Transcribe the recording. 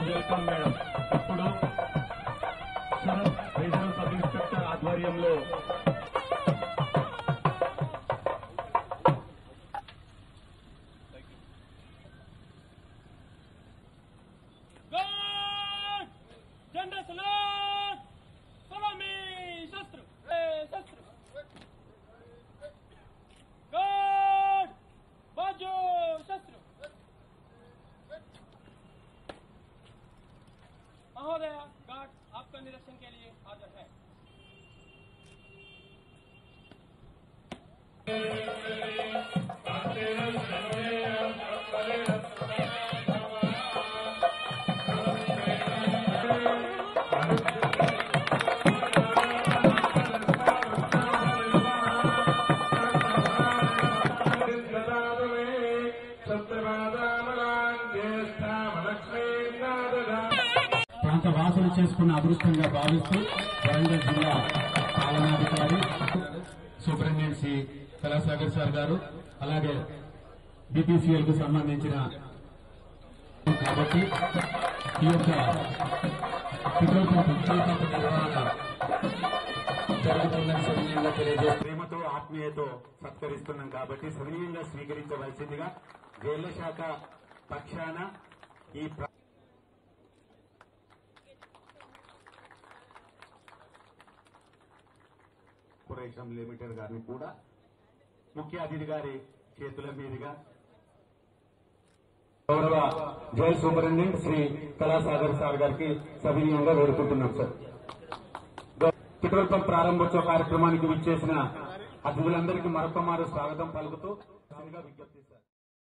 Welcome madam. ఇప్పుడు Sarath regional sub inspector ఆధ్వర్యంలో महोदय, गार्ड आपका निरीक्षण के लिए हाजिर है। ప్రాంత వాసులు చేసుకున్న అదృష్టంగా భావిస్తూ వరంగల్ జిల్లా పాలనాధికారి సూపరింటెండెంట్ శ్రీ కళాసాగర్ సార్ గారు, అలాగే బీపీసీఎల్ కు సంబంధించిన కాబట్టి ఈ యొక్క పెట్రోల్ పంప్ నిర్వహణ జరుగుతుందని సవినీయంగా తెలియజేస్తూ ప్రేమతో ఆత్మీయతో సత్కరిస్తున్నాం కాబట్టి సవినీయంగా స్వీకరించవలసిందిగా జైళ్ల శాఖ పక్షాన ఈ కార్పొరేషన్ లిమిటెడ్ గారిని కూడా ముఖ్య అతిథి గారి చేతుల మీదుగా గౌరవ jail superintendent Shri Kalasagar sir గారికి సవినీయంగా వేడుకుంటున్నాం. సార్, పెట్రోల్ పంప్ ప్రారంభోత్సవ కార్యక్రమానికి విచ్చేసిన అతిథులందరికీ మరొక మారు స్వాగతం పలుకుతూ విజ్ఞప్తి.